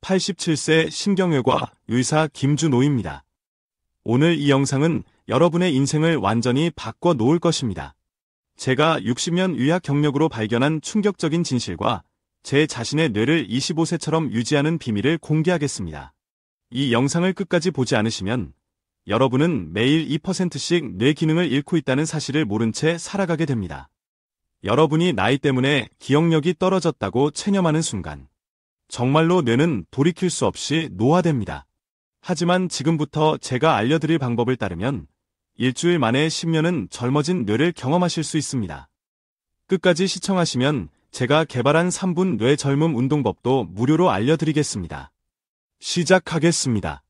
87세 신경외과 의사 김준호입니다. 오늘 이 영상은 여러분의 인생을 완전히 바꿔 놓을 것입니다. 제가 60년 의학 경력으로 발견한 충격적인 진실과 제 자신의 뇌를 25세처럼 유지하는 비밀을 공개하겠습니다. 이 영상을 끝까지 보지 않으시면 여러분은 매일 2%씩 뇌 기능을 잃고 있다는 사실을 모른 채 살아가게 됩니다. 여러분이 나이 때문에 기억력이 떨어졌다고 체념하는 순간 정말로 뇌는 돌이킬 수 없이 노화됩니다. 하지만 지금부터 제가 알려드릴 방법을 따르면 일주일 만에 10년은 젊어진 뇌를 경험하실 수 있습니다. 끝까지 시청하시면 제가 개발한 3분 뇌 젊음 운동법도 무료로 알려드리겠습니다. 시작하겠습니다.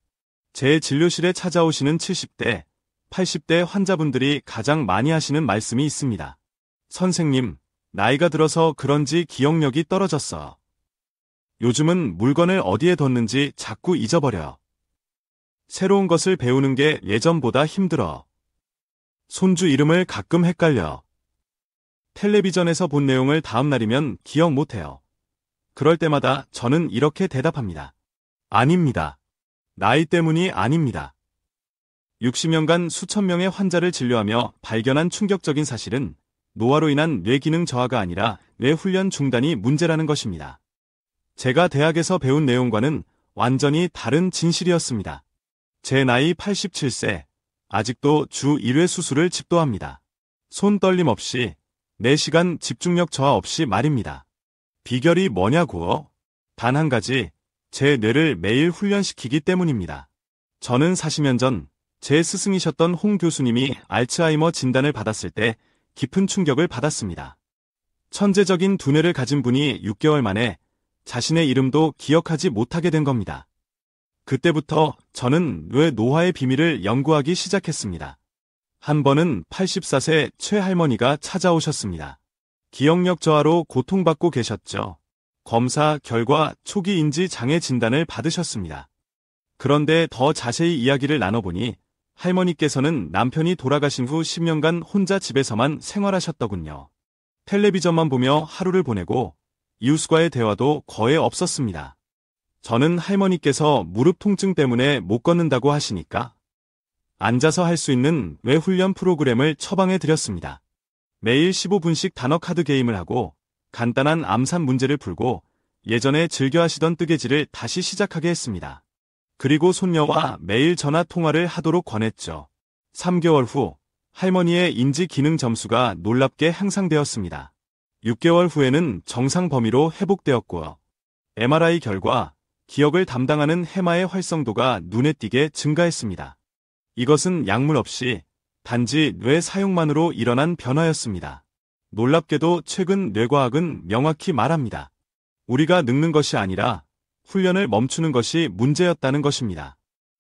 제 진료실에 찾아오시는 70대, 80대 환자분들이 가장 많이 하시는 말씀이 있습니다. 선생님, 나이가 들어서 그런지 기억력이 떨어졌어요. 요즘은 물건을 어디에 뒀는지 자꾸 잊어버려요. 새로운 것을 배우는 게 예전보다 힘들어. 손주 이름을 가끔 헷갈려요. 텔레비전에서 본 내용을 다음 날이면 기억 못해요. 그럴 때마다 저는 이렇게 대답합니다. 아닙니다. 나이 때문이 아닙니다. 60년간 수천 명의 환자를 진료하며 발견한 충격적인 사실은 노화로 인한 뇌기능 저하가 아니라 뇌훈련 중단이 문제라는 것입니다. 제가 대학에서 배운 내용과는 완전히 다른 진실이었습니다. 제 나이 87세, 아직도 주 1회 수술을 집도합니다. 손 떨림 없이, 4시간 집중력 저하 없이 말입니다. 비결이 뭐냐고요? 단 한 가지, 제 뇌를 매일 훈련시키기 때문입니다. 저는 40년 전, 제 스승이셨던 홍 교수님이 알츠하이머 진단을 받았을 때 깊은 충격을 받았습니다. 천재적인 두뇌를 가진 분이 6개월 만에 자신의 이름도 기억하지 못하게 된 겁니다. 그때부터 저는 뇌 노화의 비밀을 연구하기 시작했습니다. 한 번은 84세 최할머니가 찾아오셨습니다. 기억력 저하로 고통받고 계셨죠. 검사 결과 초기 인지 장애 진단을 받으셨습니다. 그런데 더 자세히 이야기를 나눠보니 할머니께서는 남편이 돌아가신 후 10년간 혼자 집에서만 생활하셨더군요. 텔레비전만 보며 하루를 보내고 이웃과의 대화도 거의 없었습니다. 저는 할머니께서 무릎 통증 때문에 못 걷는다고 하시니까 앉아서 할 수 있는 뇌 훈련 프로그램을 처방해 드렸습니다. 매일 15분씩 단어 카드 게임을 하고 간단한 암산 문제를 풀고 예전에 즐겨 하시던 뜨개질을 다시 시작하게 했습니다. 그리고 손녀와 매일 전화 통화를 하도록 권했죠. 3개월 후 할머니의 인지 기능 점수가 놀랍게 향상되었습니다. 6개월 후에는 정상 범위로 회복되었고요. MRI 결과 기억을 담당하는 해마의 활성도가 눈에 띄게 증가했습니다. 이것은 약물 없이 단지 뇌 사용만으로 일어난 변화였습니다. 놀랍게도 최근 뇌과학은 명확히 말합니다. 우리가 늙는 것이 아니라 훈련을 멈추는 것이 문제였다는 것입니다.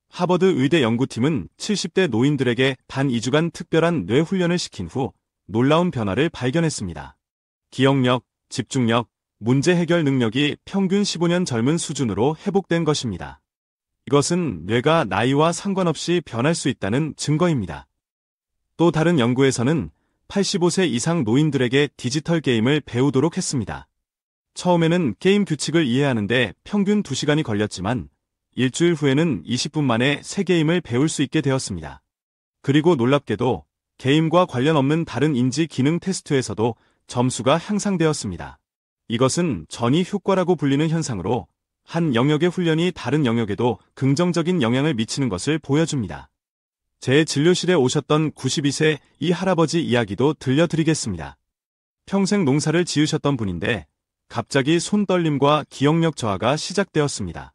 하버드 의대 연구팀은 70대 노인들에게 단 2주간 특별한 뇌 훈련을 시킨 후 놀라운 변화를 발견했습니다. 기억력, 집중력, 문제 해결 능력이 평균 15년 젊은 수준으로 회복된 것입니다. 이것은 뇌가 나이와 상관없이 변할 수 있다는 증거입니다. 또 다른 연구에서는 85세 이상 노인들에게 디지털 게임을 배우도록 했습니다. 처음에는 게임 규칙을 이해하는데 평균 2시간이 걸렸지만 일주일 후에는 20분 만에 새 게임을 배울 수 있게 되었습니다. 그리고 놀랍게도 게임과 관련 없는 다른 인지 기능 테스트에서도 점수가 향상되었습니다. 이것은 전이 효과라고 불리는 현상으로 한 영역의 훈련이 다른 영역에도 긍정적인 영향을 미치는 것을 보여줍니다. 제 진료실에 오셨던 92세 이 할아버지 이야기도 들려드리겠습니다. 평생 농사를 지으셨던 분인데 갑자기 손떨림과 기억력 저하가 시작되었습니다.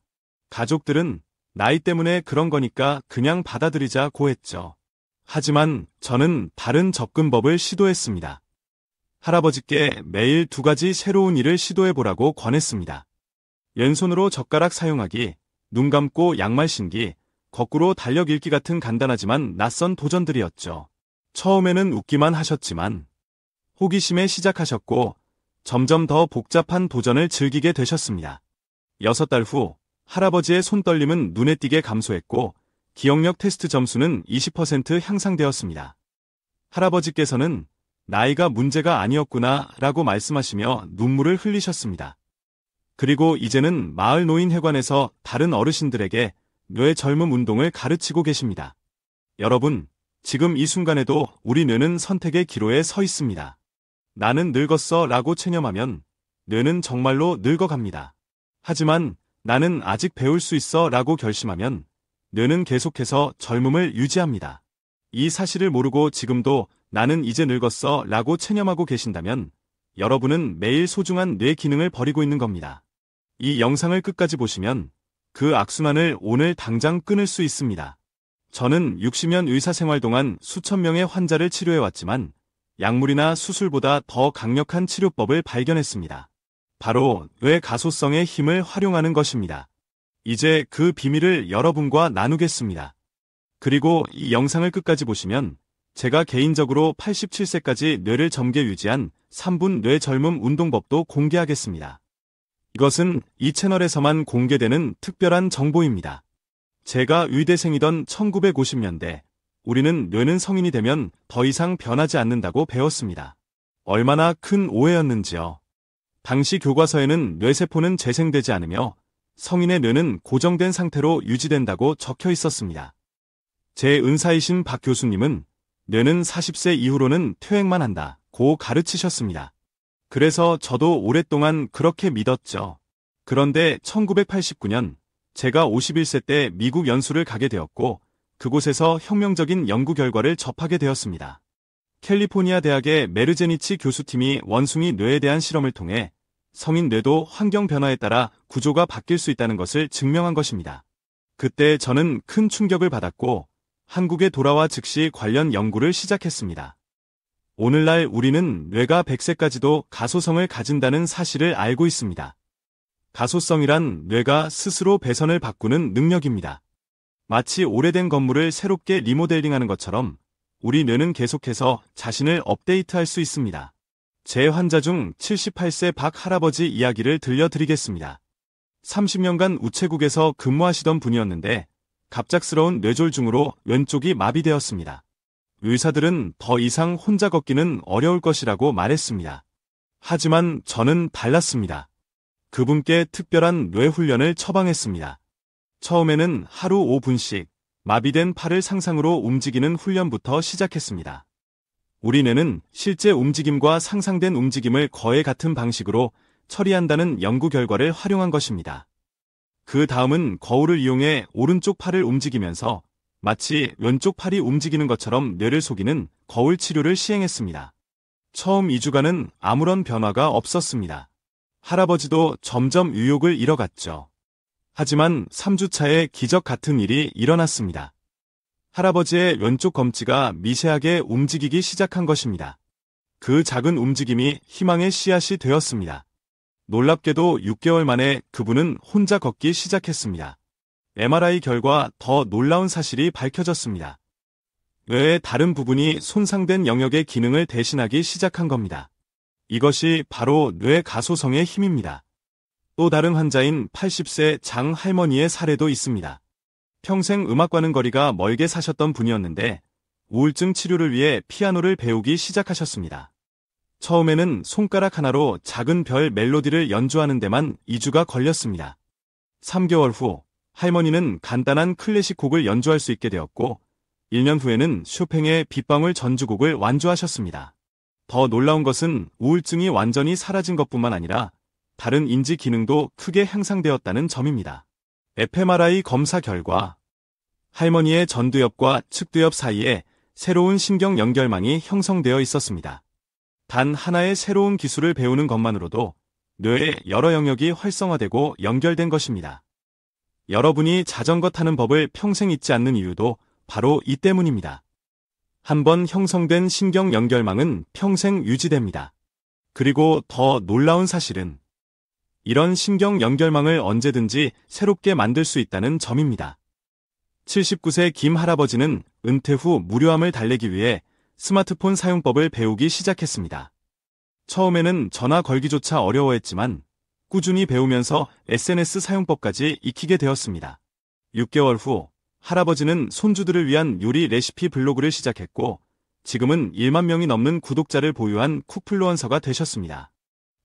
가족들은 나이 때문에 그런 거니까 그냥 받아들이자고 했죠. 하지만 저는 다른 접근법을 시도했습니다. 할아버지께 매일 2가지 새로운 일을 시도해보라고 권했습니다. 왼손으로 젓가락 사용하기, 눈 감고 양말 신기, 거꾸로 달력 읽기 같은 간단하지만 낯선 도전들이었죠. 처음에는 웃기만 하셨지만 호기심에 시작하셨고 점점 더 복잡한 도전을 즐기게 되셨습니다. 6달 후 할아버지의 손떨림은 눈에 띄게 감소했고 기억력 테스트 점수는 20% 향상되었습니다. 할아버지께서는 나이가 문제가 아니었구나 라고 말씀하시며 눈물을 흘리셨습니다. 그리고 이제는 마을 노인회관에서 다른 어르신들에게 뇌 젊음 운동을 가르치고 계십니다. 여러분, 지금 이 순간에도 우리 뇌는 선택의 기로에 서 있습니다. 나는 늙었어 라고 체념하면 뇌는 정말로 늙어갑니다. 하지만 나는 아직 배울 수 있어 라고 결심하면 뇌는 계속해서 젊음을 유지합니다. 이 사실을 모르고 지금도 나는 이제 늙었어 라고 체념하고 계신다면 여러분은 매일 소중한 뇌 기능을 버리고 있는 겁니다. 이 영상을 끝까지 보시면 그 악순환을 오늘 당장 끊을 수 있습니다. 저는 60년 의사 생활 동안 수천 명의 환자를 치료해왔지만 약물이나 수술보다 더 강력한 치료법을 발견했습니다. 바로 뇌 가소성의 힘을 활용하는 것입니다. 이제 그 비밀을 여러분과 나누겠습니다. 그리고 이 영상을 끝까지 보시면 제가 개인적으로 87세까지 뇌를 젊게 유지한 3분 뇌 젊음 운동법도 공개하겠습니다. 이것은 이 채널에서만 공개되는 특별한 정보입니다. 제가 의대생이던 1950년대, 우리는 뇌는 성인이 되면 더 이상 변하지 않는다고 배웠습니다. 얼마나 큰 오해였는지요. 당시 교과서에는 뇌세포는 재생되지 않으며 성인의 뇌는 고정된 상태로 유지된다고 적혀 있었습니다. 제 은사이신 박 교수님은 뇌는 40세 이후로는 퇴행만 한다고 가르치셨습니다. 그래서 저도 오랫동안 그렇게 믿었죠. 그런데 1989년 제가 51세 때 미국 연수를 가게 되었고 그곳에서 혁명적인 연구 결과를 접하게 되었습니다. 캘리포니아 대학의 메르제니치 교수팀이 원숭이 뇌에 대한 실험을 통해 성인 뇌도 환경 변화에 따라 구조가 바뀔 수 있다는 것을 증명한 것입니다. 그때 저는 큰 충격을 받았고 한국에 돌아와 즉시 관련 연구를 시작했습니다. 오늘날 우리는 뇌가 100세까지도 가소성을 가진다는 사실을 알고 있습니다. 가소성이란 뇌가 스스로 배선을 바꾸는 능력입니다. 마치 오래된 건물을 새롭게 리모델링하는 것처럼 우리 뇌는 계속해서 자신을 업데이트할 수 있습니다. 제 환자 중 78세 박 할아버지 이야기를 들려드리겠습니다. 30년간 우체국에서 근무하시던 분이었는데 갑작스러운 뇌졸중으로 왼쪽이 마비되었습니다. 의사들은 더 이상 혼자 걷기는 어려울 것이라고 말했습니다. 하지만 저는 달랐습니다. 그분께 특별한 뇌훈련을 처방했습니다. 처음에는 하루 5분씩 마비된 팔을 상상으로 움직이는 훈련부터 시작했습니다. 우리 뇌는 실제 움직임과 상상된 움직임을 거의 같은 방식으로 처리한다는 연구 결과를 활용한 것입니다. 그 다음은 거울을 이용해 오른쪽 팔을 움직이면서 마치 왼쪽 팔이 움직이는 것처럼 뇌를 속이는 거울 치료를 시행했습니다. 처음 2주간은 아무런 변화가 없었습니다. 할아버지도 점점 의욕을 잃어갔죠. 하지만 3주차에 기적 같은 일이 일어났습니다. 할아버지의 왼쪽 검지가 미세하게 움직이기 시작한 것입니다. 그 작은 움직임이 희망의 씨앗이 되었습니다. 놀랍게도 6개월 만에 그분은 혼자 걷기 시작했습니다. MRI 결과 더 놀라운 사실이 밝혀졌습니다. 뇌의 다른 부분이 손상된 영역의 기능을 대신하기 시작한 겁니다. 이것이 바로 뇌 가소성의 힘입니다. 또 다른 환자인 80세 장 할머니의 사례도 있습니다. 평생 음악과는 거리가 멀게 사셨던 분이었는데 우울증 치료를 위해 피아노를 배우기 시작하셨습니다. 처음에는 손가락 하나로 작은 별 멜로디를 연주하는 데만 2주가 걸렸습니다. 3개월 후 할머니는 간단한 클래식 곡을 연주할 수 있게 되었고 1년 후에는 쇼팽의 빗방울 전주곡을 완주하셨습니다. 더 놀라운 것은 우울증이 완전히 사라진 것뿐만 아니라 다른 인지 기능도 크게 향상되었다는 점입니다. fMRI 검사 결과 할머니의 전두엽과 측두엽 사이에 새로운 신경 연결망이 형성되어 있었습니다. 단 하나의 새로운 기술을 배우는 것만으로도 뇌의 여러 영역이 활성화되고 연결된 것입니다. 여러분이 자전거 타는 법을 평생 잊지 않는 이유도 바로 이 때문입니다. 한번 형성된 신경 연결망은 평생 유지됩니다. 그리고 더 놀라운 사실은 이런 신경 연결망을 언제든지 새롭게 만들 수 있다는 점입니다. 79세 김 할아버지는 은퇴 후 무료함을 달래기 위해 스마트폰 사용법을 배우기 시작했습니다. 처음에는 전화 걸기조차 어려워했지만 꾸준히 배우면서 SNS 사용법까지 익히게 되었습니다. 6개월 후 할아버지는 손주들을 위한 요리 레시피 블로그를 시작했고 지금은 1만 명이 넘는 구독자를 보유한 쿡플루언서가 되셨습니다.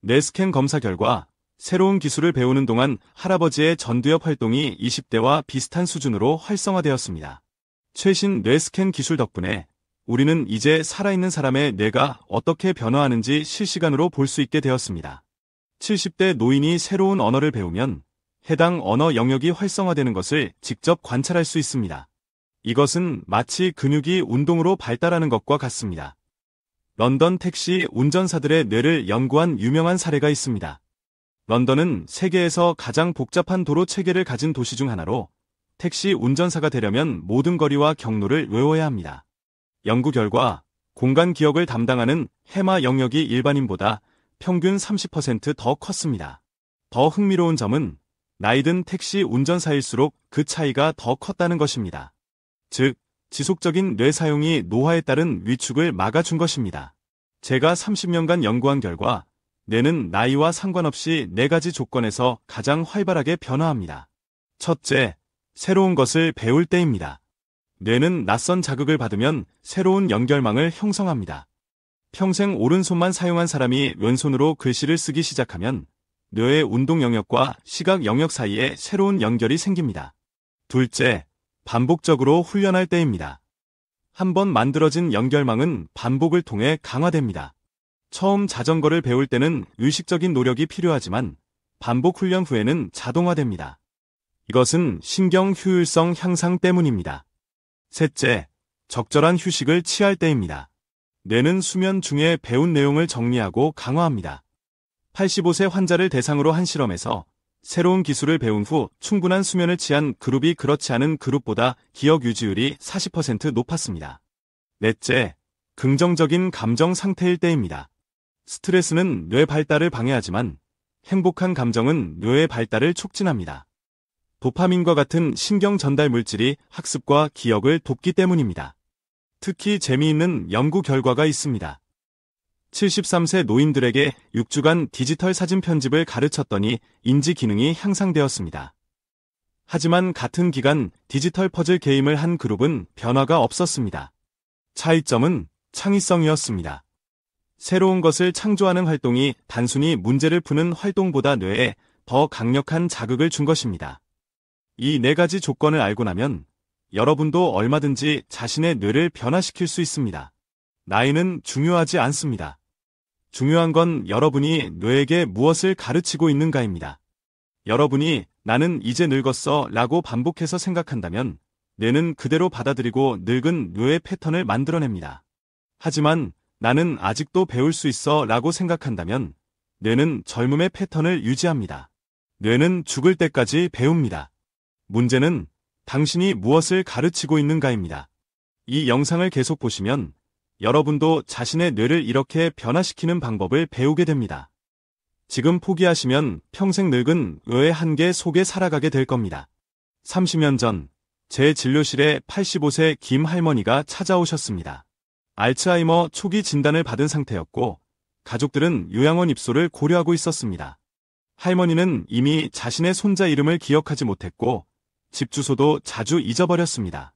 뇌스캔 검사 결과 새로운 기술을 배우는 동안 할아버지의 전두엽 활동이 20대와 비슷한 수준으로 활성화되었습니다. 최신 뇌스캔 기술 덕분에 우리는 이제 살아있는 사람의 뇌가 어떻게 변화하는지 실시간으로 볼 수 있게 되었습니다. 70대 노인이 새로운 언어를 배우면 해당 언어 영역이 활성화되는 것을 직접 관찰할 수 있습니다. 이것은 마치 근육이 운동으로 발달하는 것과 같습니다. 런던 택시 운전사들의 뇌를 연구한 유명한 사례가 있습니다. 런던은 세계에서 가장 복잡한 도로 체계를 가진 도시 중 하나로 택시 운전사가 되려면 모든 거리와 경로를 외워야 합니다. 연구 결과 공간 기억을 담당하는 해마 영역이 일반인보다 평균 30% 더 컸습니다. 더 흥미로운 점은 나이든 택시 운전사일수록 그 차이가 더 컸다는 것입니다. 즉, 지속적인 뇌 사용이 노화에 따른 위축을 막아준 것입니다. 제가 30년간 연구한 결과 뇌는 나이와 상관없이 4가지 조건에서 가장 활발하게 변화합니다. 첫째, 새로운 것을 배울 때입니다. 뇌는 낯선 자극을 받으면 새로운 연결망을 형성합니다. 평생 오른손만 사용한 사람이 왼손으로 글씨를 쓰기 시작하면 뇌의 운동 영역과 시각 영역 사이에 새로운 연결이 생깁니다. 둘째, 반복적으로 훈련할 때입니다. 한번 만들어진 연결망은 반복을 통해 강화됩니다. 처음 자전거를 배울 때는 의식적인 노력이 필요하지만 반복 훈련 후에는 자동화됩니다. 이것은 신경 효율성 향상 때문입니다. 셋째, 적절한 휴식을 취할 때입니다. 뇌는 수면 중에 배운 내용을 정리하고 강화합니다. 85세 환자를 대상으로 한 실험에서 새로운 기술을 배운 후 충분한 수면을 취한 그룹이 그렇지 않은 그룹보다 기억 유지율이 40% 높았습니다. 넷째, 긍정적인 감정 상태일 때입니다. 스트레스는 뇌 발달을 방해하지만 행복한 감정은 뇌의 발달을 촉진합니다. 도파민과 같은 신경 전달 물질이 학습과 기억을 돕기 때문입니다. 특히 재미있는 연구 결과가 있습니다. 73세 노인들에게 6주간 디지털 사진 편집을 가르쳤더니 인지 기능이 향상되었습니다. 하지만 같은 기간 디지털 퍼즐 게임을 한 그룹은 변화가 없었습니다. 차이점은 창의성이었습니다. 새로운 것을 창조하는 활동이 단순히 문제를 푸는 활동보다 뇌에 더 강력한 자극을 준 것입니다. 이 4가지 조건을 알고 나면 여러분도 얼마든지 자신의 뇌를 변화시킬 수 있습니다. 나이는 중요하지 않습니다. 중요한 건 여러분이 뇌에게 무엇을 가르치고 있는가입니다. 여러분이 나는 이제 늙었어 라고 반복해서 생각한다면 뇌는 그대로 받아들이고 늙은 뇌의 패턴을 만들어냅니다. 하지만 나는 아직도 배울 수 있어 라고 생각한다면 뇌는 젊음의 패턴을 유지합니다. 뇌는 죽을 때까지 배웁니다. 문제는 당신이 무엇을 가르치고 있는가입니다. 이 영상을 계속 보시면 여러분도 자신의 뇌를 이렇게 변화시키는 방법을 배우게 됩니다. 지금 포기하시면 평생 늙은 뇌의 한계 속에 살아가게 될 겁니다. 30년 전 제 진료실에 85세 김 할머니가 찾아오셨습니다. 알츠하이머 초기 진단을 받은 상태였고 가족들은 요양원 입소를 고려하고 있었습니다. 할머니는 이미 자신의 손자 이름을 기억하지 못했고 집 주소도 자주 잊어버렸습니다.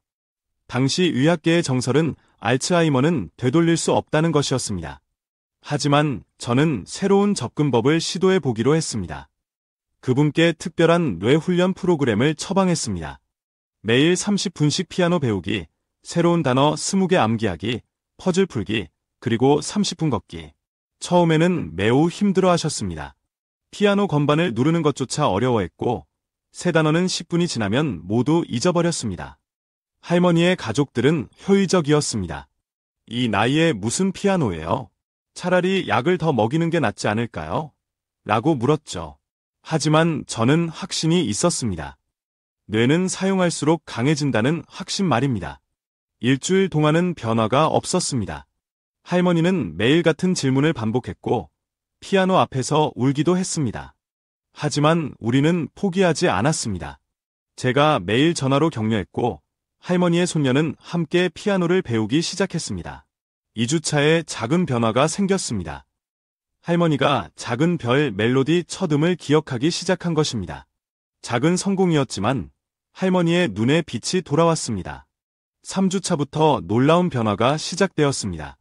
당시 의학계의 정설은 알츠하이머는 되돌릴 수 없다는 것이었습니다. 하지만 저는 새로운 접근법을 시도해 보기로 했습니다. 그분께 특별한 뇌훈련 프로그램을 처방했습니다. 매일 30분씩 피아노 배우기, 새로운 단어 20개 암기하기, 퍼즐 풀기, 그리고 30분 걷기. 처음에는 매우 힘들어 하셨습니다. 피아노 건반을 누르는 것조차 어려워했고 새 단어는 10분이 지나면 모두 잊어버렸습니다. 할머니의 가족들은 효의적이었습니다. 이 나이에 무슨 피아노예요? 차라리 약을 더 먹이는 게 낫지 않을까요? 라고 물었죠. 하지만 저는 확신이 있었습니다. 뇌는 사용할수록 강해진다는 확신 말입니다. 일주일 동안은 변화가 없었습니다. 할머니는 매일 같은 질문을 반복했고 피아노 앞에서 울기도 했습니다. 하지만 우리는 포기하지 않았습니다. 제가 매일 전화로 격려했고 할머니의 손녀는 함께 피아노를 배우기 시작했습니다. 2주차에 작은 변화가 생겼습니다. 할머니가 작은 별 멜로디 첫음을 기억하기 시작한 것입니다. 작은 성공이었지만 할머니의 눈에 빛이 돌아왔습니다. 3주차부터 놀라운 변화가 시작되었습니다.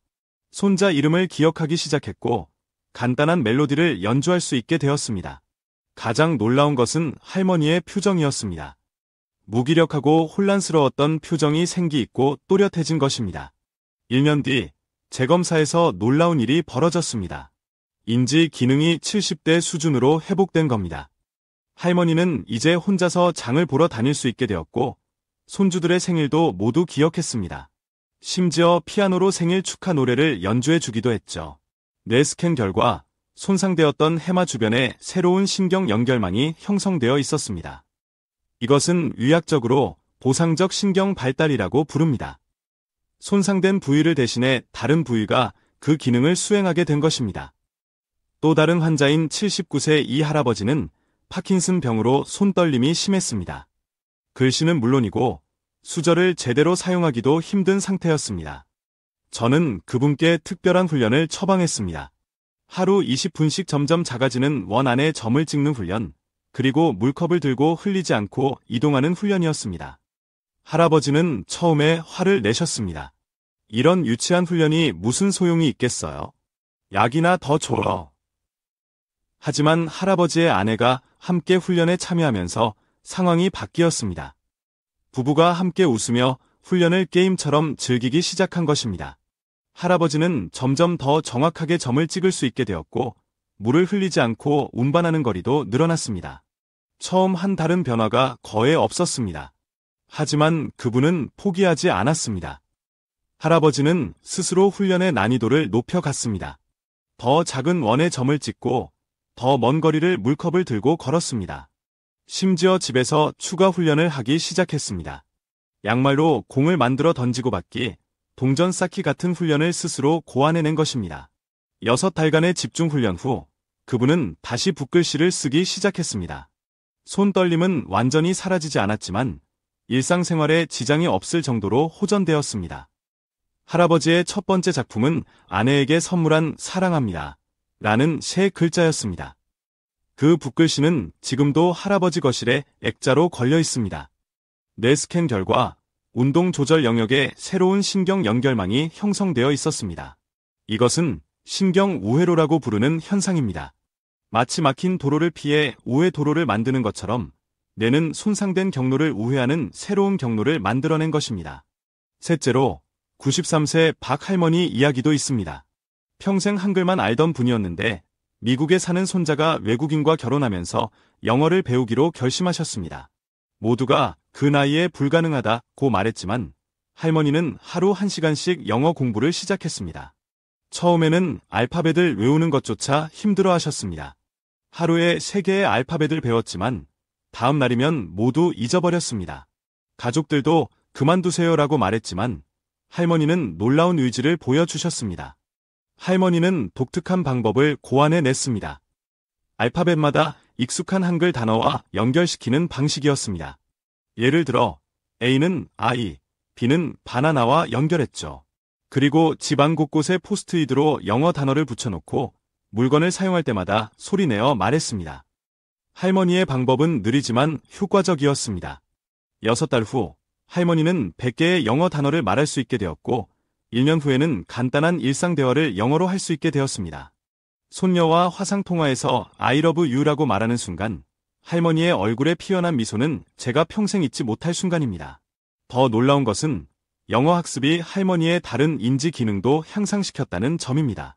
손자 이름을 기억하기 시작했고 간단한 멜로디를 연주할 수 있게 되었습니다. 가장 놀라운 것은 할머니의 표정이었습니다. 무기력하고 혼란스러웠던 표정이 생기 있고 또렷해진 것입니다. 1년 뒤 재검사에서 놀라운 일이 벌어졌습니다. 인지 기능이 70대 수준으로 회복된 겁니다. 할머니는 이제 혼자서 장을 보러 다닐 수 있게 되었고 손주들의 생일도 모두 기억했습니다. 심지어 피아노로 생일 축하 노래를 연주해 주기도 했죠. 뇌 스캔 결과 손상되었던 해마 주변에 새로운 신경 연결망이 형성되어 있었습니다. 이것은 의학적으로 보상적 신경 발달이라고 부릅니다. 손상된 부위를 대신해 다른 부위가 그 기능을 수행하게 된 것입니다. 또 다른 환자인 79세 이 할아버지는 파킨슨 병으로 손떨림이 심했습니다. 글씨는 물론이고 수저를 제대로 사용하기도 힘든 상태였습니다. 저는 그분께 특별한 훈련을 처방했습니다. 하루 20분씩 점점 작아지는 원 안에 점을 찍는 훈련, 그리고 물컵을 들고 흘리지 않고 이동하는 훈련이었습니다. 할아버지는 처음에 화를 내셨습니다. 이런 유치한 훈련이 무슨 소용이 있겠어요? 약이나 더 줘요. 하지만 할아버지의 아내가 함께 훈련에 참여하면서 상황이 바뀌었습니다. 부부가 함께 웃으며 훈련을 게임처럼 즐기기 시작한 것입니다. 할아버지는 점점 더 정확하게 점을 찍을 수 있게 되었고 물을 흘리지 않고 운반하는 거리도 늘어났습니다. 처음 한 다른 변화가 거의 없었습니다. 하지만 그분은 포기하지 않았습니다. 할아버지는 스스로 훈련의 난이도를 높여갔습니다. 더 작은 원의 점을 찍고 더 먼 거리를 물컵을 들고 걸었습니다. 심지어 집에서 추가 훈련을 하기 시작했습니다. 양말로 공을 만들어 던지고 받기, 동전 쌓기 같은 훈련을 스스로 고안해낸 것입니다. 6달간의 집중 훈련 후 그분은 다시 붓글씨를 쓰기 시작했습니다. 손떨림은 완전히 사라지지 않았지만 일상생활에 지장이 없을 정도로 호전되었습니다. 할아버지의 첫 번째 작품은 아내에게 선물한 사랑합니다. 라는 세 글자였습니다. 그 붓글씨는 지금도 할아버지 거실에 액자로 걸려 있습니다. 뇌 스캔 결과 운동 조절 영역에 새로운 신경 연결망이 형성되어 있었습니다. 이것은 신경 우회로라고 부르는 현상입니다. 마치 막힌 도로를 피해 우회 도로를 만드는 것처럼 뇌는 손상된 경로를 우회하는 새로운 경로를 만들어낸 것입니다. 셋째로 93세 박 할머니 이야기도 있습니다. 평생 한글만 알던 분이었는데 미국에 사는 손자가 외국인과 결혼하면서 영어를 배우기로 결심하셨습니다. 모두가 그 나이에 불가능하다고 말했지만 할머니는 하루 1시간씩 영어 공부를 시작했습니다. 처음에는 알파벳을 외우는 것조차 힘들어 하셨습니다. 하루에 3개의 알파벳을 배웠지만 다음 날이면 모두 잊어버렸습니다. 가족들도 그만두세요라고 말했지만 할머니는 놀라운 의지를 보여주셨습니다. 할머니는 독특한 방법을 고안해냈습니다. 알파벳마다 익숙한 한글 단어와 연결시키는 방식이었습니다. 예를 들어 A는 아이, B는 바나나와 연결했죠. 그리고 집안 곳곳에 포스트잇으로 영어 단어를 붙여놓고 물건을 사용할 때마다 소리내어 말했습니다. 할머니의 방법은 느리지만 효과적이었습니다. 6달 후 할머니는 100개의 영어 단어를 말할 수 있게 되었고 1년 후에는 간단한 일상 대화를 영어로 할 수 있게 되었습니다. 손녀와 화상통화에서 I love you라고 말하는 순간 할머니의 얼굴에 피어난 미소는 제가 평생 잊지 못할 순간입니다. 더 놀라운 것은 영어 학습이 할머니의 다른 인지 기능도 향상시켰다는 점입니다.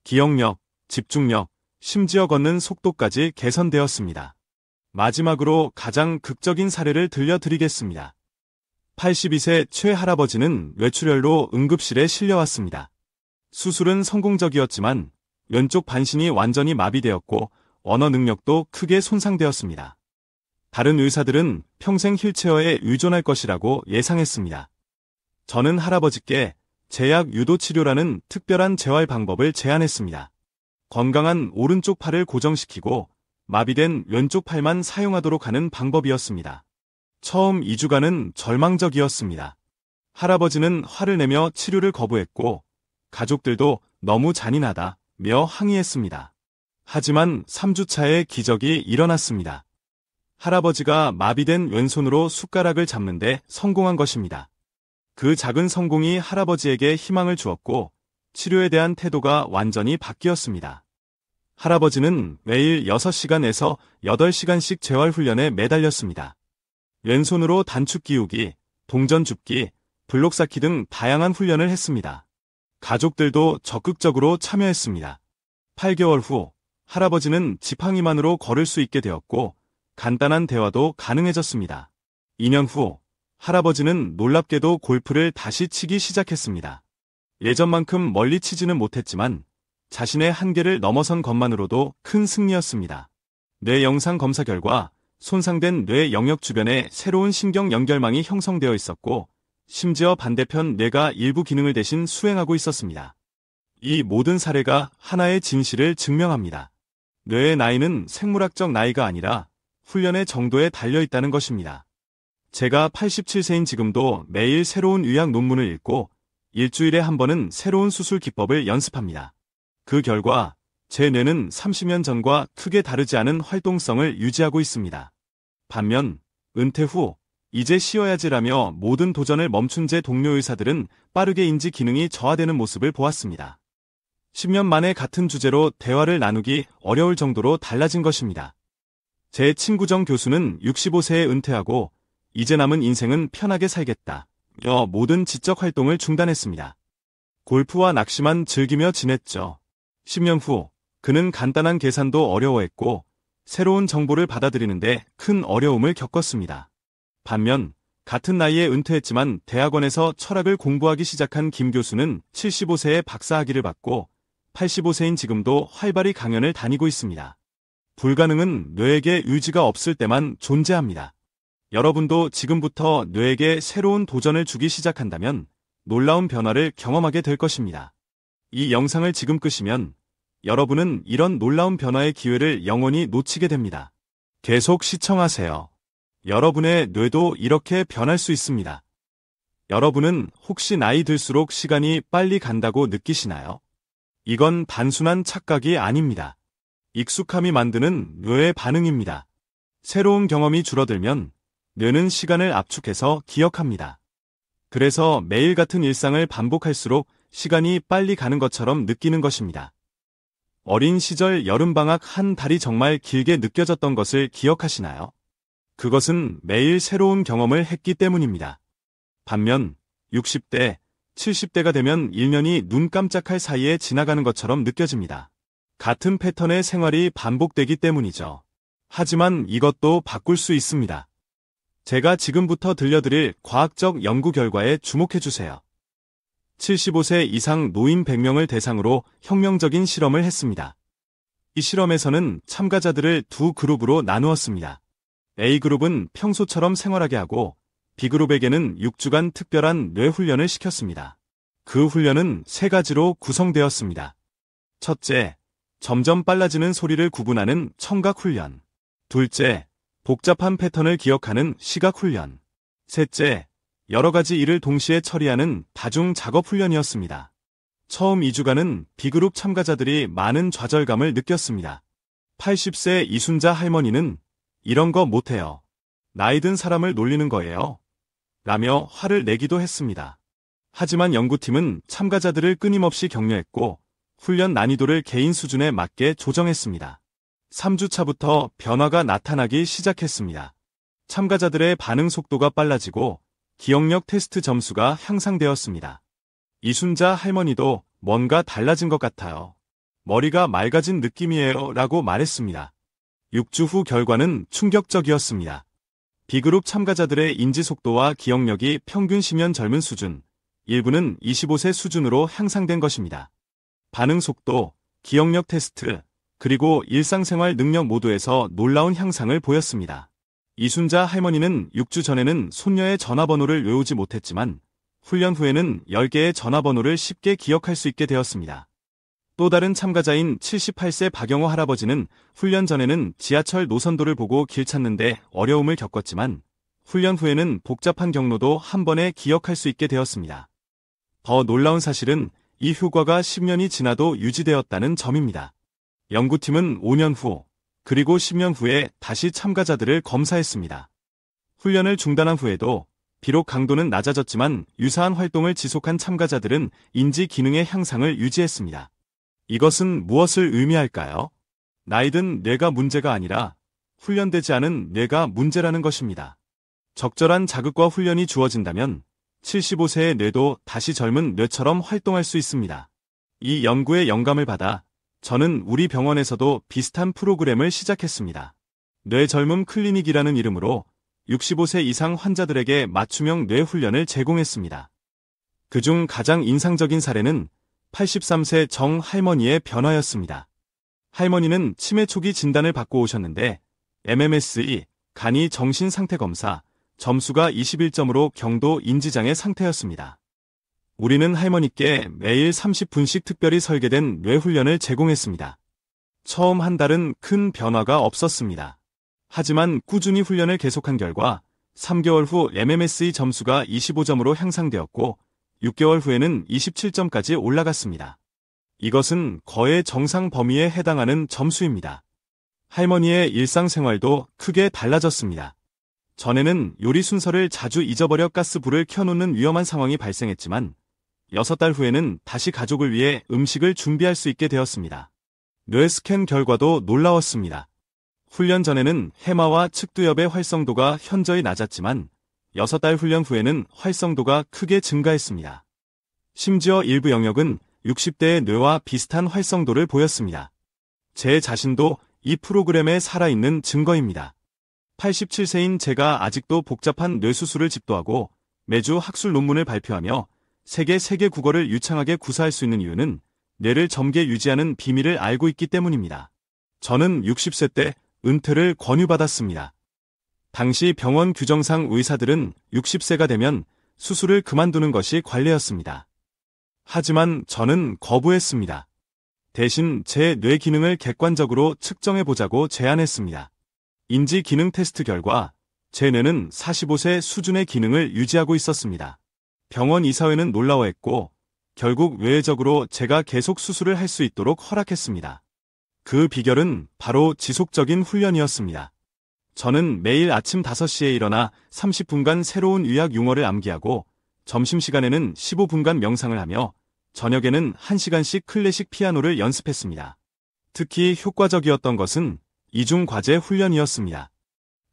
기억력, 집중력, 심지어 걷는 속도까지 개선되었습니다. 마지막으로 가장 극적인 사례를 들려드리겠습니다. 82세 최 할아버지는 뇌출혈로 응급실에 실려왔습니다. 수술은 성공적이었지만 왼쪽 반신이 완전히 마비되었고 언어 능력도 크게 손상되었습니다. 다른 의사들은 평생 휠체어에 의존할 것이라고 예상했습니다. 저는 할아버지께 제약 유도 치료라는 특별한 재활 방법을 제안했습니다. 건강한 오른쪽 팔을 고정시키고 마비된 왼쪽 팔만 사용하도록 하는 방법이었습니다. 처음 2주간은 절망적이었습니다. 할아버지는 화를 내며 치료를 거부했고 가족들도 너무 잔인하다며 항의했습니다. 하지만 3주차에 기적이 일어났습니다. 할아버지가 마비된 왼손으로 숟가락을 잡는데 성공한 것입니다. 그 작은 성공이 할아버지에게 희망을 주었고 치료에 대한 태도가 완전히 바뀌었습니다. 할아버지는 매일 6시간에서 8시간씩 재활훈련에 매달렸습니다. 왼손으로 단축 끼우기, 동전 줍기, 블록 쌓기 등 다양한 훈련을 했습니다. 가족들도 적극적으로 참여했습니다. 8개월 후 할아버지는 지팡이만으로 걸을 수 있게 되었고 간단한 대화도 가능해졌습니다. 2년 후 할아버지는 놀랍게도 골프를 다시 치기 시작했습니다. 예전만큼 멀리 치지는 못했지만 자신의 한계를 넘어선 것만으로도 큰 승리였습니다. 뇌 영상 검사 결과 손상된 뇌 영역 주변에 새로운 신경 연결망이 형성되어 있었고 심지어 반대편 뇌가 일부 기능을 대신 수행하고 있었습니다. 이 모든 사례가 하나의 진실을 증명합니다. 뇌의 나이는 생물학적 나이가 아니라 훈련의 정도에 달려있다는 것입니다. 제가 87세인 지금도 매일 새로운 의학 논문을 읽고 일주일에 한 번은 새로운 수술 기법을 연습합니다. 그 결과 제 뇌는 30년 전과 크게 다르지 않은 활동성을 유지하고 있습니다. 반면 은퇴 후 이제 쉬어야지라며 모든 도전을 멈춘 제 동료 의사들은 빠르게 인지 기능이 저하되는 모습을 보았습니다. 10년 만에 같은 주제로 대화를 나누기 어려울 정도로 달라진 것입니다. 제 친구 정 교수는 65세에 은퇴하고 이제 남은 인생은 편하게 살겠다. 모든 지적 활동을 중단했습니다. 골프와 낚시만 즐기며 지냈죠. 10년 후 그는 간단한 계산도 어려워했고 새로운 정보를 받아들이는데 큰 어려움을 겪었습니다. 반면 같은 나이에 은퇴했지만 대학원에서 철학을 공부하기 시작한 김 교수는 75세에 박사학위를 받고 85세인 지금도 활발히 강연을 다니고 있습니다. 불가능은 뇌에게 의지가 없을 때만 존재합니다. 여러분도 지금부터 뇌에게 새로운 도전을 주기 시작한다면 놀라운 변화를 경험하게 될 것입니다. 이 영상을 지금 끄시면 여러분은 이런 놀라운 변화의 기회를 영원히 놓치게 됩니다. 계속 시청하세요. 여러분의 뇌도 이렇게 변할 수 있습니다. 여러분은 혹시 나이 들수록 시간이 빨리 간다고 느끼시나요? 이건 단순한 착각이 아닙니다. 익숙함이 만드는 뇌의 반응입니다. 새로운 경험이 줄어들면 뇌는 시간을 압축해서 기억합니다. 그래서 매일 같은 일상을 반복할수록 시간이 빨리 가는 것처럼 느끼는 것입니다. 어린 시절 여름방학 한 달이 정말 길게 느껴졌던 것을 기억하시나요? 그것은 매일 새로운 경험을 했기 때문입니다. 반면 60대, 70대가 되면 1년이 눈 깜짝할 사이에 지나가는 것처럼 느껴집니다. 같은 패턴의 생활이 반복되기 때문이죠. 하지만 이것도 바꿀 수 있습니다. 제가 지금부터 들려드릴 과학적 연구 결과에 주목해주세요. 75세 이상 노인 100명을 대상으로 혁명적인 실험을 했습니다. 이 실험에서는 참가자들을 두 그룹으로 나누었습니다. A그룹은 평소처럼 생활하게 하고 B그룹에게는 6주간 특별한 뇌 훈련을 시켰습니다. 그 훈련은 세 가지로 구성되었습니다. 첫째, 점점 빨라지는 소리를 구분하는 청각 훈련. 둘째, 복잡한 패턴을 기억하는 시각 훈련. 셋째, 여러 가지 일을 동시에 처리하는 다중 작업 훈련이었습니다. 처음 2주간은 B그룹 참가자들이 많은 좌절감을 느꼈습니다. 80세 이순자 할머니는 이런 거 못해요. 나이 든 사람을 놀리는 거예요. 라며 화를 내기도 했습니다. 하지만 연구팀은 참가자들을 끊임없이 격려했고 훈련 난이도를 개인 수준에 맞게 조정했습니다. 3주차부터 변화가 나타나기 시작했습니다. 참가자들의 반응 속도가 빨라지고 기억력 테스트 점수가 향상되었습니다. 이순자 할머니도 뭔가 달라진 것 같아요. 머리가 맑아진 느낌이에요 라고 말했습니다. 6주 후 결과는 충격적이었습니다. B그룹 참가자들의 인지 속도와 기억력이 평균 10년 젊은 수준, 일부는 25세 수준으로 향상된 것입니다. 반응 속도, 기억력 테스트, 그리고 일상생활 능력 모두에서 놀라운 향상을 보였습니다. 이순자 할머니는 6주 전에는 손녀의 전화번호를 외우지 못했지만 훈련 후에는 10개의 전화번호를 쉽게 기억할 수 있게 되었습니다. 또 다른 참가자인 78세 박영호 할아버지는 훈련 전에는 지하철 노선도를 보고 길 찾는데 어려움을 겪었지만 훈련 후에는 복잡한 경로도 한 번에 기억할 수 있게 되었습니다. 더 놀라운 사실은 이 효과가 10년이 지나도 유지되었다는 점입니다. 연구팀은 5년 후, 그리고 10년 후에 다시 참가자들을 검사했습니다. 훈련을 중단한 후에도 비록 강도는 낮아졌지만 유사한 활동을 지속한 참가자들은 인지 기능의 향상을 유지했습니다. 이것은 무엇을 의미할까요? 나이든 뇌가 문제가 아니라 훈련되지 않은 뇌가 문제라는 것입니다. 적절한 자극과 훈련이 주어진다면 75세의 뇌도 다시 젊은 뇌처럼 활동할 수 있습니다. 이 연구에 영감을 받아 저는 우리 병원에서도 비슷한 프로그램을 시작했습니다. 뇌절름 클리닉이라는 이름으로 65세 이상 환자들에게 맞춤형 뇌 훈련을 제공했습니다. 그중 가장 인상적인 사례는 83세 정 할머니의 변화였습니다. 할머니는 치매 초기 진단을 받고 오셨는데 MMSE, 간이 정신상태검사, 점수가 21점으로 경도 인지장애 상태였습니다. 우리는 할머니께 매일 30분씩 특별히 설계된 뇌훈련을 제공했습니다. 처음 한 달은 큰 변화가 없었습니다. 하지만 꾸준히 훈련을 계속한 결과 3개월 후 MMSE 점수가 25점으로 향상되었고 6개월 후에는 27점까지 올라갔습니다. 이것은 거의 정상 범위에 해당하는 점수입니다. 할머니의 일상생활도 크게 달라졌습니다. 전에는 요리 순서를 자주 잊어버려 가스불을 켜놓는 위험한 상황이 발생했지만 6달 후에는 다시 가족을 위해 음식을 준비할 수 있게 되었습니다. 뇌 스캔 결과도 놀라웠습니다. 훈련 전에는 해마와 측두엽의 활성도가 현저히 낮았지만 6달 훈련 후에는 활성도가 크게 증가했습니다. 심지어 일부 영역은 60대의 뇌와 비슷한 활성도를 보였습니다. 제 자신도 이 프로그램에 살아있는 증거입니다. 87세인 제가 아직도 복잡한 뇌수술을 집도하고 매주 학술 논문을 발표하며 세계 국어를 유창하게 구사할 수 있는 이유는 뇌를 젊게 유지하는 비밀을 알고 있기 때문입니다. 저는 60세 때 은퇴를 권유받았습니다. 당시 병원 규정상 의사들은 60세가 되면 수술을 그만두는 것이 관례였습니다. 하지만 저는 거부했습니다. 대신 제 뇌 기능을 객관적으로 측정해보자고 제안했습니다. 인지 기능 테스트 결과 제 뇌는 45세 수준의 기능을 유지하고 있었습니다. 병원 이사회는 놀라워했고 결국 외회적으로 제가 계속 수술을 할 수 있도록 허락했습니다. 그 비결은 바로 지속적인 훈련이었습니다. 저는 매일 아침 5시에 일어나 30분간 새로운 의학 용어를 암기하고 점심시간에는 15분간 명상을 하며 저녁에는 1시간씩 클래식 피아노를 연습했습니다. 특히 효과적이었던 것은 이중과제 훈련이었습니다.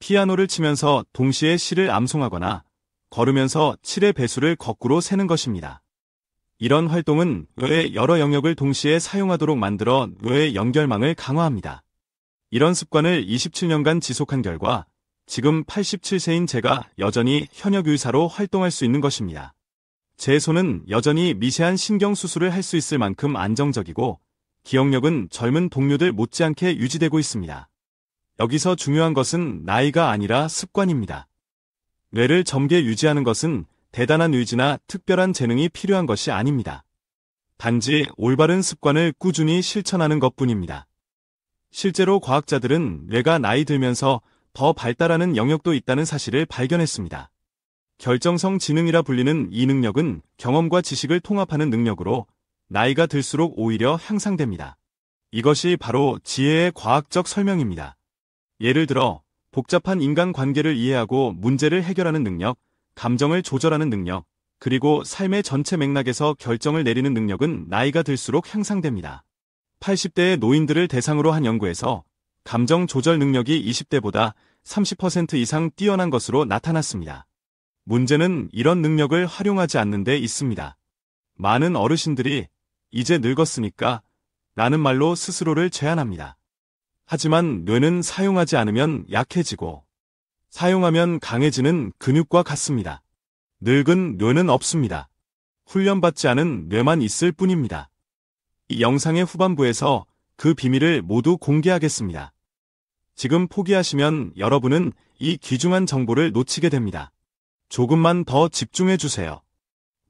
피아노를 치면서 동시에 시를 암송하거나 걸으면서 7의 배수를 거꾸로 세는 것입니다. 이런 활동은 뇌의 여러 영역을 동시에 사용하도록 만들어 뇌의 연결망을 강화합니다. 이런 습관을 27년간 지속한 결과 지금 87세인 제가 여전히 현역 의사로 활동할 수 있는 것입니다. 제 손은 여전히 미세한 신경 수술을 할 수 있을 만큼 안정적이고 기억력은 젊은 동료들 못지않게 유지되고 있습니다. 여기서 중요한 것은 나이가 아니라 습관입니다. 뇌를 젊게 유지하는 것은 대단한 의지나 특별한 재능이 필요한 것이 아닙니다. 단지 올바른 습관을 꾸준히 실천하는 것뿐입니다. 실제로 과학자들은 뇌가 나이 들면서 더 발달하는 영역도 있다는 사실을 발견했습니다. 결정성 지능이라 불리는 이 능력은 경험과 지식을 통합하는 능력으로 나이가 들수록 오히려 향상됩니다. 이것이 바로 지혜의 과학적 설명입니다. 예를 들어 복잡한 인간관계를 이해하고 문제를 해결하는 능력, 감정을 조절하는 능력, 그리고 삶의 전체 맥락에서 결정을 내리는 능력은 나이가 들수록 향상됩니다. 80대의 노인들을 대상으로 한 연구에서 감정 조절 능력이 20대보다 30% 이상 뛰어난 것으로 나타났습니다. 문제는 이런 능력을 활용하지 않는 데 있습니다. 많은 어르신들이 이제 늙었으니까 라는 말로 스스로를 제한합니다. 하지만 뇌는 사용하지 않으면 약해지고 사용하면 강해지는 근육과 같습니다. 늙은 뇌는 없습니다. 훈련받지 않은 뇌만 있을 뿐입니다. 이 영상의 후반부에서 그 비밀을 모두 공개하겠습니다. 지금 포기하시면 여러분은 이 귀중한 정보를 놓치게 됩니다. 조금만 더 집중해 주세요.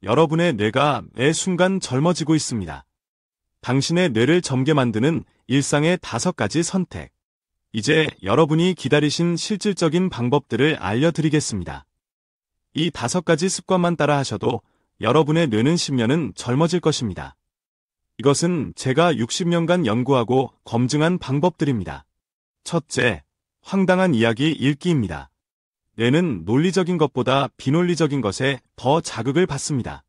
여러분의 뇌가 매 순간 젊어지고 있습니다. 당신의 뇌를 젊게 만드는 일상의 5가지 선택. 이제 여러분이 기다리신 실질적인 방법들을 알려드리겠습니다. 이 5가지 습관만 따라 하셔도 여러분의 뇌는 10년은 젊어질 것입니다. 이것은 제가 60년간 연구하고 검증한 방법들입니다. 첫째, 황당한 이야기 읽기입니다. 뇌는 논리적인 것보다 비논리적인 것에 더 자극을 받습니다.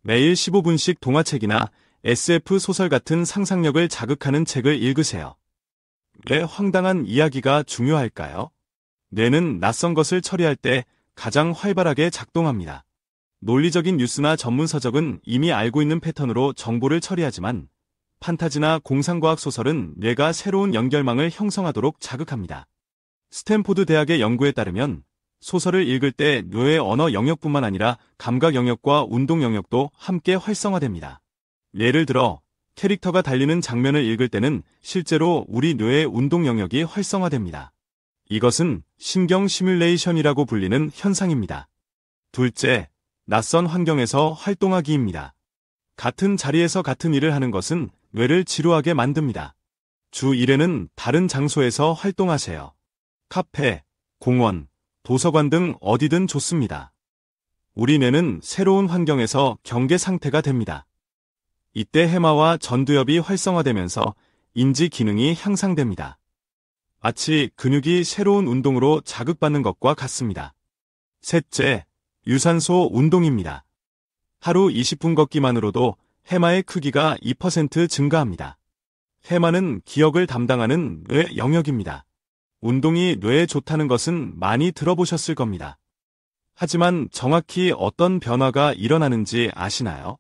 매일 15분씩 동화책이나 SF 소설 같은 상상력을 자극하는 책을 읽으세요. 왜 황당한 이야기가 중요할까요? 뇌는 낯선 것을 처리할 때 가장 활발하게 작동합니다. 논리적인 뉴스나 전문 서적은 이미 알고 있는 패턴으로 정보를 처리하지만 판타지나 공상과학 소설은 뇌가 새로운 연결망을 형성하도록 자극합니다. 스탠포드 대학의 연구에 따르면 소설을 읽을 때 뇌의 언어 영역뿐만 아니라 감각 영역과 운동 영역도 함께 활성화됩니다. 예를 들어 캐릭터가 달리는 장면을 읽을 때는 실제로 우리 뇌의 운동 영역이 활성화됩니다. 이것은 신경 시뮬레이션이라고 불리는 현상입니다. 둘째, 낯선 환경에서 활동하기입니다. 같은 자리에서 같은 일을 하는 것은 뇌를 지루하게 만듭니다. 주 1회는 다른 장소에서 활동하세요. 카페, 공원, 도서관 등 어디든 좋습니다. 우리 뇌는 새로운 환경에서 경계 상태가 됩니다. 이때 해마와 전두엽이 활성화되면서 인지 기능이 향상됩니다. 마치 근육이 새로운 운동으로 자극받는 것과 같습니다. 셋째, 유산소 운동입니다. 하루 20분 걷기만으로도 해마의 크기가 2% 증가합니다. 해마는 기억을 담당하는 뇌 영역입니다. 운동이 뇌에 좋다는 것은 많이 들어보셨을 겁니다. 하지만 정확히 어떤 변화가 일어나는지 아시나요?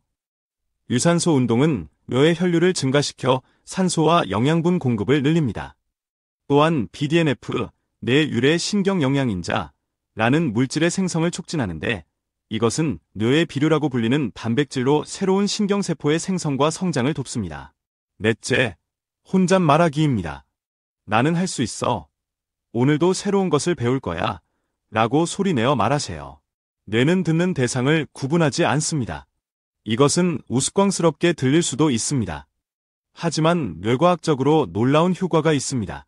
유산소 운동은 뇌의 혈류를 증가시켜 산소와 영양분 공급을 늘립니다. 또한 BDNF, 뇌유래 신경 영양인자라는 물질의 생성을 촉진하는데 이것은 뇌의 비료라고 불리는 단백질로 새로운 신경세포의 생성과 성장을 돕습니다. 넷째, 혼잣말하기입니다. 나는 할 수 있어. 오늘도 새로운 것을 배울 거야. 라고 소리내어 말하세요. 뇌는 듣는 대상을 구분하지 않습니다. 이것은 우스꽝스럽게 들릴 수도 있습니다. 하지만 뇌과학적으로 놀라운 효과가 있습니다.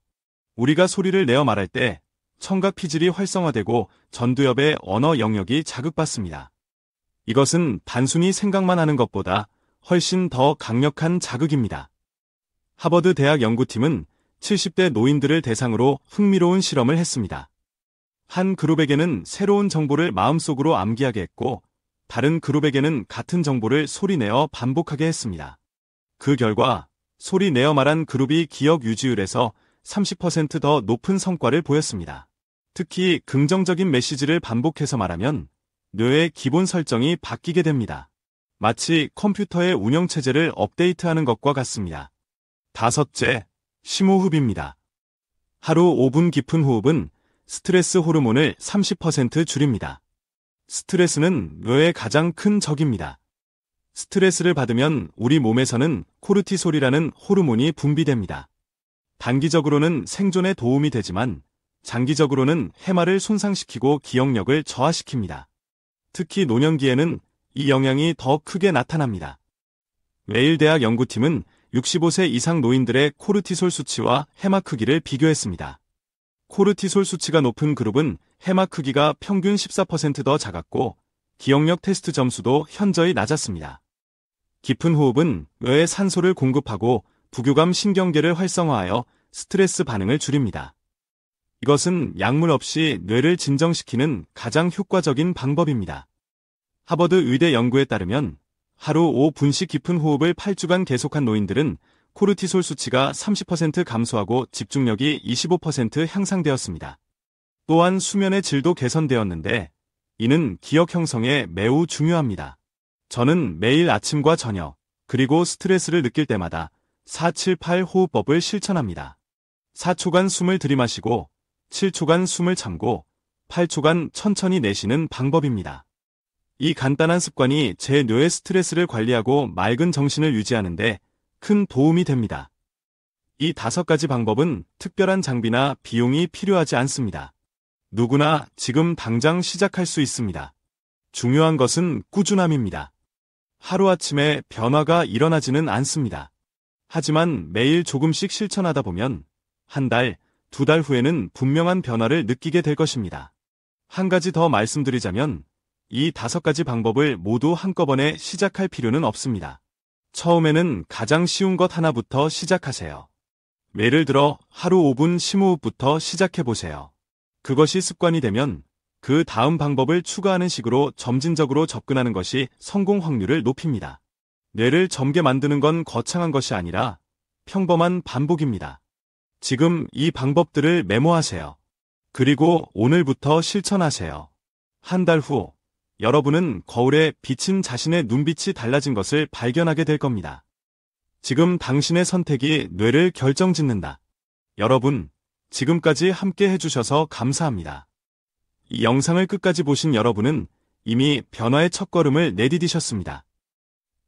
우리가 소리를 내어 말할 때 청각 피질이 활성화되고 전두엽의 언어 영역이 자극받습니다. 이것은 단순히 생각만 하는 것보다 훨씬 더 강력한 자극입니다. 하버드 대학 연구팀은 70대 노인들을 대상으로 흥미로운 실험을 했습니다. 한 그룹에게는 새로운 정보를 마음속으로 암기하게 했고 다른 그룹에게는 같은 정보를 소리내어 반복하게 했습니다. 그 결과 소리내어 말한 그룹이 기억 유지율에서 30% 더 높은 성과를 보였습니다. 특히 긍정적인 메시지를 반복해서 말하면 뇌의 기본 설정이 바뀌게 됩니다. 마치 컴퓨터의 운영체제를 업데이트하는 것과 같습니다. 다섯째, 심호흡입니다. 하루 5분 깊은 호흡은 스트레스 호르몬을 30% 줄입니다. 스트레스는 뇌의 가장 큰 적입니다. 스트레스를 받으면 우리 몸에서는 코르티솔이라는 호르몬이 분비됩니다. 단기적으로는 생존에 도움이 되지만 장기적으로는 해마를 손상시키고 기억력을 저하시킵니다. 특히 노년기에는 이 영향이 더 크게 나타납니다. 웨일 대학 연구팀은 65세 이상 노인들의 코르티솔 수치와 해마 크기를 비교했습니다. 코르티솔 수치가 높은 그룹은 해마 크기가 평균 14% 더 작았고 기억력 테스트 점수도 현저히 낮았습니다. 깊은 호흡은 뇌에 산소를 공급하고 부교감 신경계를 활성화하여 스트레스 반응을 줄입니다. 이것은 약물 없이 뇌를 진정시키는 가장 효과적인 방법입니다. 하버드 의대 연구에 따르면 하루 5분씩 깊은 호흡을 8주간 계속한 노인들은 코르티솔 수치가 30% 감소하고 집중력이 25% 향상되었습니다. 또한 수면의 질도 개선되었는데 이는 기억 형성에 매우 중요합니다. 저는 매일 아침과 저녁, 그리고 스트레스를 느낄 때마다 478 호흡법을 실천합니다. 4초간 숨을 들이마시고 7초간 숨을 참고 8초간 천천히 내쉬는 방법입니다. 이 간단한 습관이 제 뇌의 스트레스를 관리하고 맑은 정신을 유지하는데 큰 도움이 됩니다. 이 5가지 방법은 특별한 장비나 비용이 필요하지 않습니다. 누구나 지금 당장 시작할 수 있습니다. 중요한 것은 꾸준함입니다. 하루아침에 변화가 일어나지는 않습니다. 하지만 매일 조금씩 실천하다 보면 한 달, 2달 후에는 분명한 변화를 느끼게 될 것입니다. 한 가지 더 말씀드리자면 이 5가지 방법을 모두 한꺼번에 시작할 필요는 없습니다. 처음에는 가장 쉬운 것 하나부터 시작하세요. 예를 들어 하루 5분 심호흡부터 시작해보세요. 그것이 습관이 되면 그 다음 방법을 추가하는 식으로 점진적으로 접근하는 것이 성공 확률을 높입니다. 뇌를 젊게 만드는 건 거창한 것이 아니라 평범한 반복입니다. 지금 이 방법들을 메모하세요. 그리고 오늘부터 실천하세요. 한 달 후, 여러분은 거울에 비친 자신의 눈빛이 달라진 것을 발견하게 될 겁니다. 지금 당신의 선택이 뇌를 결정짓는다. 여러분, 지금까지 함께 해주셔서 감사합니다. 이 영상을 끝까지 보신 여러분은 이미 변화의 첫걸음을 내디디셨습니다.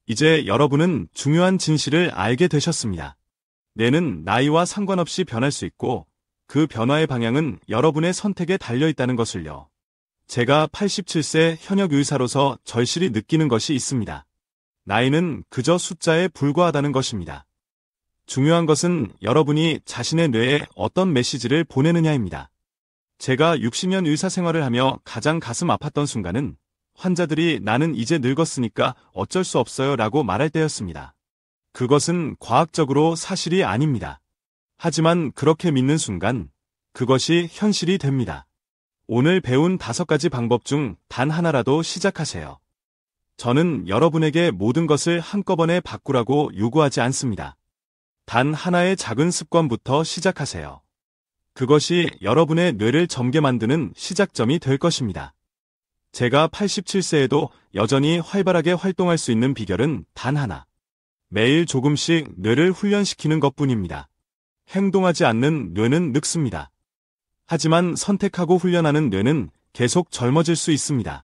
이제 여러분은 중요한 진실을 알게 되셨습니다. 뇌는 나이와 상관없이 변할 수 있고 그 변화의 방향은 여러분의 선택에 달려있다는 것을요. 제가 87세 현역 의사로서 절실히 느끼는 것이 있습니다. 나이는 그저 숫자에 불과하다는 것입니다. 중요한 것은 여러분이 자신의 뇌에 어떤 메시지를 보내느냐입니다. 제가 60년 의사 생활을 하며 가장 가슴 아팠던 순간은 환자들이 나는 이제 늙었으니까 어쩔 수 없어요 라고 말할 때였습니다. 그것은 과학적으로 사실이 아닙니다. 하지만 그렇게 믿는 순간 그것이 현실이 됩니다. 오늘 배운 5가지 방법 중 단 하나라도 시작하세요. 저는 여러분에게 모든 것을 한꺼번에 바꾸라고 요구하지 않습니다. 단 하나의 작은 습관부터 시작하세요. 그것이 여러분의 뇌를 젊게 만드는 시작점이 될 것입니다. 제가 87세에도 여전히 활발하게 활동할 수 있는 비결은 단 하나. 매일 조금씩 뇌를 훈련시키는 것뿐입니다. 행동하지 않는 뇌는 늙습니다. 하지만 선택하고 훈련하는 뇌는 계속 젊어질 수 있습니다.